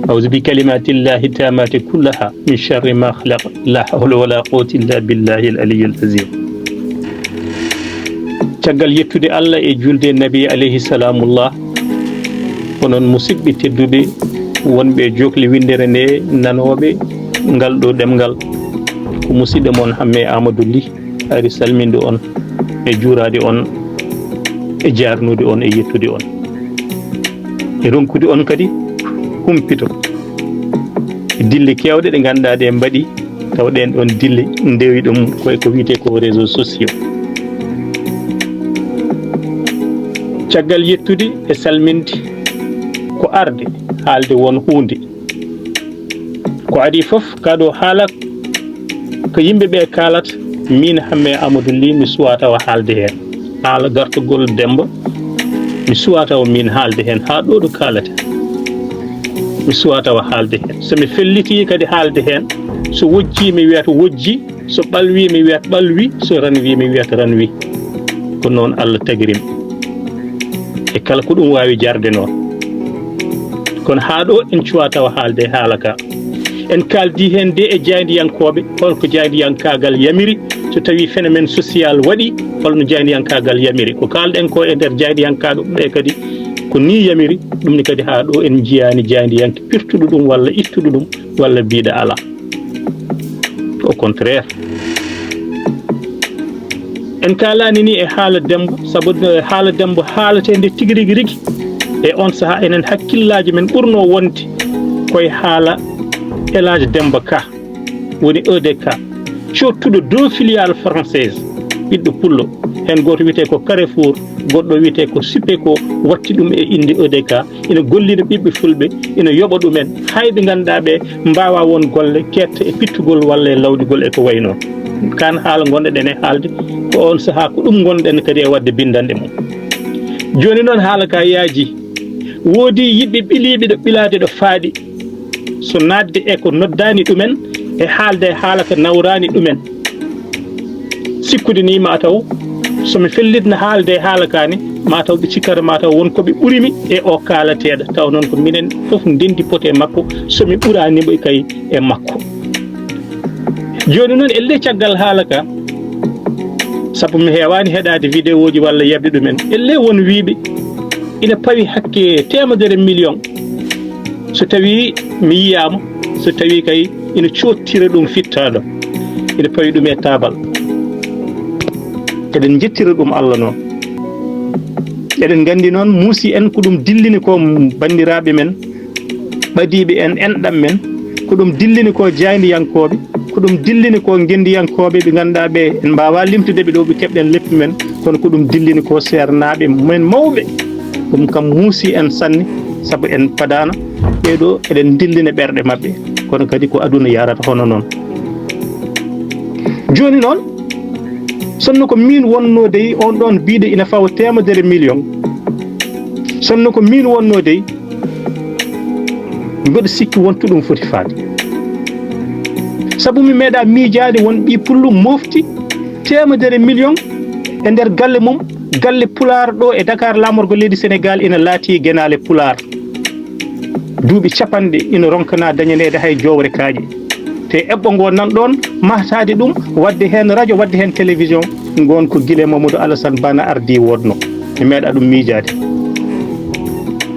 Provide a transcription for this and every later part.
أعوذ بكلمات الله التامات كلها من شر ما خلق لا حول ولا قوة إلا بالله العلي العظيم caggal yettude Allah e julde nabi alayhi salamullah onon musidɓe tedduɓe wonɓe jokli windere nde nanoɓe ngal ɗo ɗemgal ko musidɗo mon Hamme Amadou Ly ari salminde on e juurade on e jarnude on e yettude on e ronkude on kadi humpito dille kewɗe ɗe ganduɗa ɗe mbaɗi tawɗen ɗon dille ndewi ɗum koye ko wiyete ko réseaux sociaux caggal yettude e salminde ko arde haalde won hunde ko adi foof kaɗo haala ko yimɓeɓe kalata min Hamme Amadou Ly mi suwatawa haalde hen haala gartugol Demba mi suwatawa min haalde hen ha ɗo ɗo kalata mi suwatawa haalde hen somi felliti kadi haalde hen so wojji mi wiyata wojji so ɓalwi mi wiyata ɓalwi so ranwi mi wiyata ranwi ko noon Allah tagirim e kala ko ɗum wawi jarde noon kono ha ɗo en cuwatawa haalde haala ka en kaldi hen de e jaydiyankoɓe holko jaydiyankagal yamiri so tawi phénomène social waɗi holno jaydiyankagal yamiri ko kalɗen ko e nder jaydiyankaga ɓe kadi ko ni yamiri ɗum ni kadi ha ɗo en jiyani jaydiyanke pirtuɗo ɗum walla ittuɗo ɗum walla biɗa ala au contraire en kalani ni e haala Demba saabu haala Demba haaletede tigui rigui e on saaha enen hakkillaji men ɓurno wonde koye haala Elhadji Demba Ka woni EDK cottuɗo 2 filiales française ɓiɗɗo pullo hen goto wiyete ko Carrefour goɗɗo wiyete ko Supeco watti ɗum e inde EDK ina gollina ɓiɓɓe fulɓe ina yoɓa ɗumen hayɓe ganduɗa ɓe mbawa won golle ketta e pittugol walla e lawdigol e ko way noon kan haala gonɗeɗen e haalde ko on saaha ko ɗum gonɗen kadi e wadde bindanɗe mum joni noon haala ka yaaji woodi yiɓɓe ɓiliɓe ɗo ɓilade ɗo faaɗi so nadde e ko noddani ɗumen e haalde haala ko nawrani ɗumen sikkude ni mataw somi fellitno haalde haala kani mataw ɓe cikkata mataw wonkoɓe ɓurimi e o kalateɗo taw noon ko minen foof ndendi pote makko somi ɓuranimo kay e makko joni noon elle caggal haala ka saabu mi hewani heɗade vidéo ji walla yabde ɗumen elle won wiiɓe ina pawi hakke 100 million so tawi mi yiyama so tawi kay ina cottira ɗum fittaɗo ina pawi ɗum e tabal eɗen jettira ɗum Allah noon eɗen gandi noon muusi en ko ɗum dillini ko bandiraɓe men ɓadiɓe en enɗam men ko ɗum dillini ko jaydiyankoɓe ko ɗum dillini ko gendiyankoɓe ɓe ganduɗa ɓe en mbawa limtude ɓe ɗo ɓe keɓɗen leppi men kono ko ɗum dillini ko sernaɓe men mawɓe ɗum kam muusi en sanne saabu en padana ɓeɗo eɗen dillina ɓerɗe mabɓe kono kadi ko aduna yarata hono noon joni noon sonno ko min wonnode on ɗon biɗo ina fawa 100 million sonno ko min wonnode mbeɗa sikki wonto ɗum foti faade saabu mi meeɗa miijade won ɓi pullu mofti 100 million e nder galle mum galle pular ɗo e Dakar lamorgo leydi Sénégal ina laati guenale pular duuɓi capanɗe ina ronkana dañanede hay jowre kaaƴe te eɓɓo ngo nan ɗon mahtade ɗum wadde hen radio wadde hen télévision gon ko guile Mamadou Alassane Bana ardi wodno mi meeɗa ɗum miijade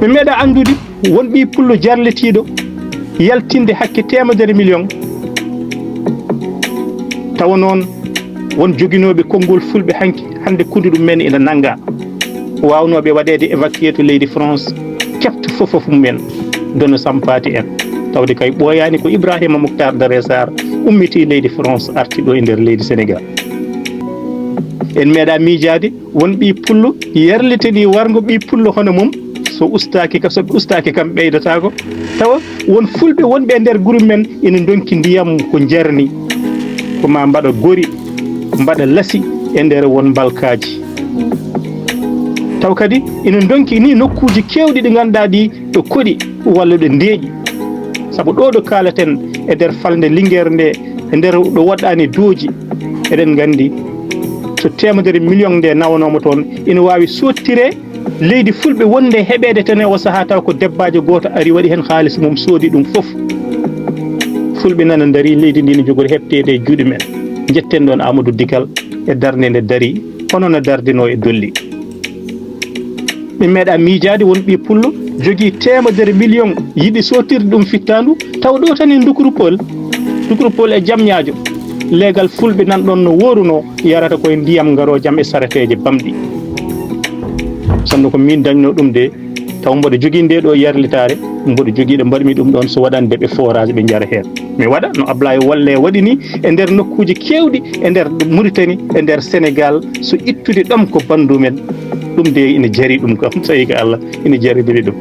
mi meeɗa andude won ɓi pullo jarletiɗo yaltinde hakke 100 million tawa noon won joguinoɓe konngol fulɓe hande kundu ɗum men ina nanga wawnoɓe waɗede évacué to leydi France kefta fofof mumen dono sampati en tawde kay ɓooyani ko Ibrahima Moukhtar Dare Sarr ummiti leydi France arti ɗo e nder leydi Sénégal en meeɗa miijade won ɓi pullo yerliteɗi wargo ɓi pullo hono mum so ɓe ustaki kam ɓeydatako tawa won fulɓe wonɓe e nder groupe men ina donki ndiyam ko jarni ko ma mbaɗa gori mbaɗa lasi e nder won mbalkaji taw kadi ina donki ni nokkuji kewɗi ɗi ganduɗa ɗi ɗo koɗi walla ɗo ndeeƴi saabu ɗo ɗo kalaten e nder falde Linguére nde e nder ɗo waɗɗani dooji eɗen gandi so 100 million nde nawanoma toon ina wawi sottire leydi fulɓe wonde heɓede tan e o saaha taw ko debbajo goto ari waɗi hen haalis mum soodi ɗum fof fulɓe nana daari leydi ndi ne jogori heɓtede e juuɗe men jetten ɗon Amadou Digal e darde nde daari hono no dardino e dolli ɓe meeɗa miijade won ɓi pullo jogui 100 million yiɗi sotirde ɗum fittandu taw ɗo tan e Dukru Pol e Jamñaajo leegal fulɓe nan ɗon no woruno yarata koye ndiyam ngaro jam e sareteje bamɗi sanno ko min dañno ɗum de taw mboɗo jogui nde ɗo yarlitare mboɗo jogui ɗo mbaɗmi ɗum ɗon so waɗande ɓe forage ɓe jara hen mi waɗa no Ablaye Walle waɗi ni e nder nokkuji kewɗi e nder Mauritanie e nder Sénégal so ittude ɗam ko bandu men ɗum de ina jari ɗum kam so tawi ko Allah ina jaridiri ɗum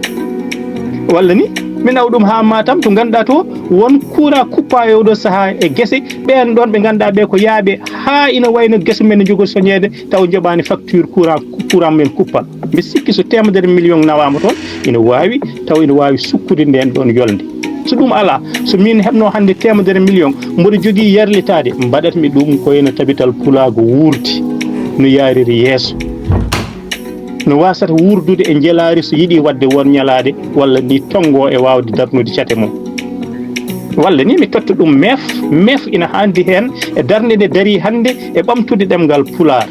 walla ni mi naw ɗum ha Matam to ganduɗa to won courant kuppa e oɗo saaha e guese ɓen ɗon ɓe ganduɗa ɓe ko yaaɓe ha ina wayno guese men ne jogori soñede taw joɓani facture courant men kuppa mbi sikki so 100 million nawama toon ina wawi taw ina wawi sukkude nden ɗon yolde so ɗum ala so min heɓno hande 100 million mboɗo jogui yarlitade mbaɗatmi ɗum koyeno tabital pulago wuurdi no yariri yeeso no wasata wurdude e jelari so yiiɗi wadde won ñalade walla ni tongo e wawde darnude cate mum walla ni mi totta ɗum meef ina handi hen e darde nde daari hande e ɓamtude ɗemgal pular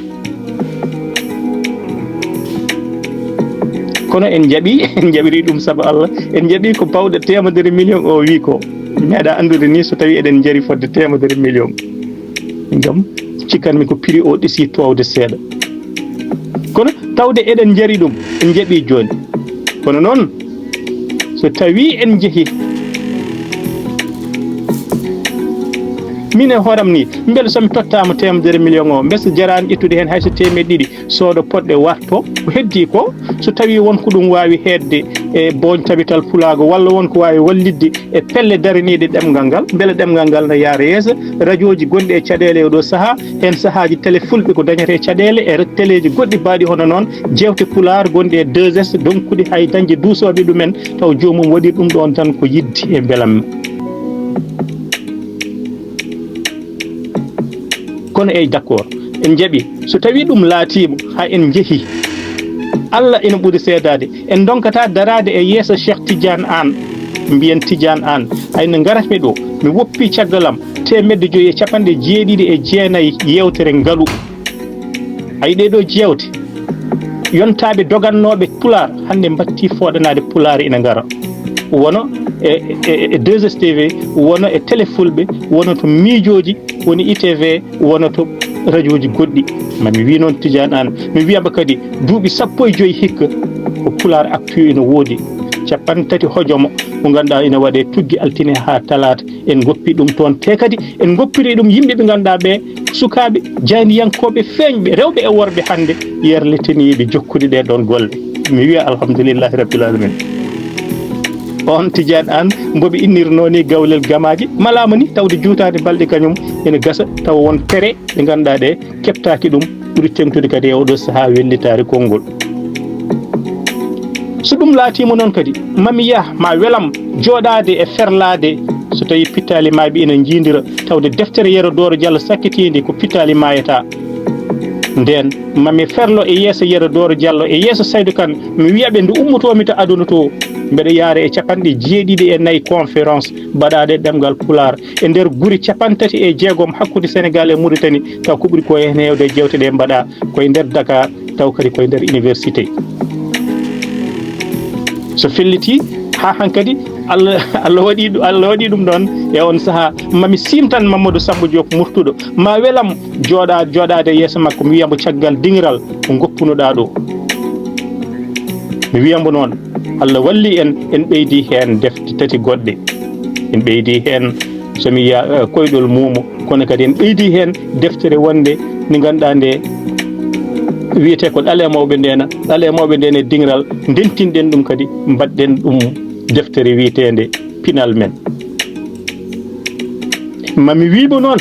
kono en jaɓiri ɗum saabu Allah en jaɓi ko bawɗe 100 million o wi ko meeɗa andude ni so tawi eɗen jaari fodde 100 million gam cikkanmi ko prix o ɗisi towde seeɗa kono tawde eɗen jari ɗum en jaɓi joni kono noon so tawi en jeehi min e hooram ni beele somi tottama 100 million o mbesa jarani ƴettude hen hayso 200 soodo poɗɗe warto ko heddi ko so tawi wonko ɗum wawi hedde e boñ tabital pulago walla wonko wawi wallidde e pelle daraniɗe ɗemgal ngal beele ɗemgal ngal no yaara yeeso radio ji gonɗi e caɗele e oɗo saaha hen saahaji télé fulɓe ko dañete caɗele e télé ji goɗɗi mbaɗi hono noon jewte pular gonɗi e 2S donkuɗi hay dañde duusoɓe ɗumen taw jomum waɗi ɗum ɗon tan ko yiddi e beelamma kono d' accord en jaɓi so tawi ɗum laatima ha en jeehi Allah ina ɓuuri seedade en donkata darade e yeeso Cheikh Tidiane Anne mbiyen Tidiane Anne hayno garatmi ɗo mi woppi caggalam 150 yewtere ngaalu ayi ɗeɗo jewte yontaɓe dogannoɓe pular hande batti foɗanade pular ina gara wono e 2STV wono e télé fulɓe wono to miijoji woni ITV wono to radio ji goɗɗi mami wi noon Tidiane Anne mi wiyamba kadi duuɓi 15 hikka ko pular actu ina woodi 30 hojomo mo ganduɗa ina waɗe tuggi altine ha talata en goppi ɗum toon te kadi en goppiri ɗum yimɓe ɓe ganduɗa ɓe sukaɓe janiyankoɓe feeñɓe rewɓe e worɓe hande yerleteniɓe jokkude ɗe ɗon golle mi wiya alhamdoulillahi rabbil alamin on Tidiane Anne mboɓe innirno ni gawlel gamaji malama ni tawde juutade balɗe kañum ene gasa taw won tere ɗe ganduɗa ɗe keptaki ɗum ɓuuri tengtude kadi e oɗo saaha wellitare konngol so ɗum laatima noon kadi mami yah ma welam jooɗade e ferlade so tawi pittali maɓe ina jiidira tawde deftere Yero Doro Diallo sakkitinde ko pittali mayata nden mami ferlo e yeeso Yero Doro Diallo e yeeso Saydou Kane mi wiyaɓe nde ummotomi to aduna to mbeɗa yaara e 74 conférence mbaɗaɗe ɗemgal pular e nder guuri 36 hakkude Sénégal e Mauritanie taw ko ɓuuri ko hen hewde jewte ɗe mbaɗa koye nder Dakar taw kadi koye nder université so felliti ha hankadi Allah waɗi ɗum ɗon e on saaha mami simtan Mamadou Samba Diop murtuɗo ma welam joɗade yeeso makko mi wiyamo caggal dingiral ko goppunoɗa ɗo mi wiyamo noon Allah walli en ɓeydi hen defte tati goɗɗe en ɓeydi hen somi yiya koyɗol mumo kono kadi en ɓeydi hen deftere wonde nde ganduɗa nde wiyete ko ɗale mawɓe ndene dingiral dentinɗen ɗum kadi mbaɗɗen ɗum deftere wiyetende pinal men mami wimo noon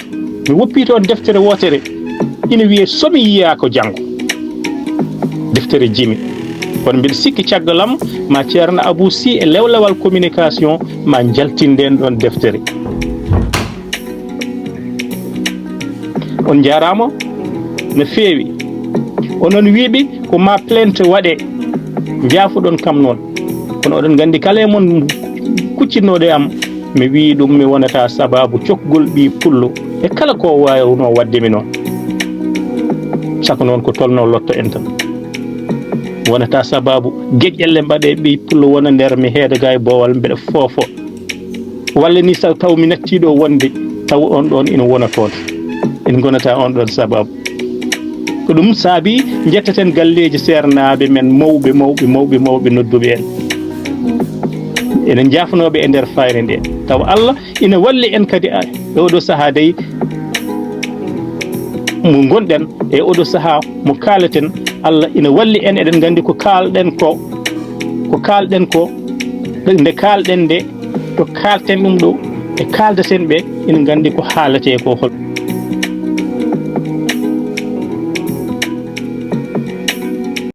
mi woppi toon deftere wotere ina wiye somi yiya ko janggo deftere jimi kono mbiɗa sikki caggalam ma ceerno Abou Sy e lewlewal communication ma jaltinden ɗon deftere on jarama no feewi onon wiiɓe ko ma plainte waɗe jaafuɗon kam noon kono oɗon gandi kala e mon kuccinnoɗo am mi wi ɗum mi wonata sababu cokgol ɓi pullo e kala ko wawno waddemi noon saka noon ko tolno lotto en tan wonata sababu geƴƴelle mbaɗe ɓi pullo wona nder mi heeda ga e boowal mbeɗa foofo walla ni so taw mi nattiɗo wonde taw on ɗon ina wona toon en gonata on ɗon sababu ko ɗum saabi jettaten galleji sernaɓe men mawɓe nodduɓe en enen jafnoɓe e nder fayre nde taw Allah ina walli en kadi e oɗo saaha dey mo gonɗen e oɗo saaha mo kaalaten Allah ina walli en eɗen gandi ko kalɗen ko nde kalɗen nde to kalten ɗum ɗo e kaldaten ɓe ina gandi ko haalate ko hol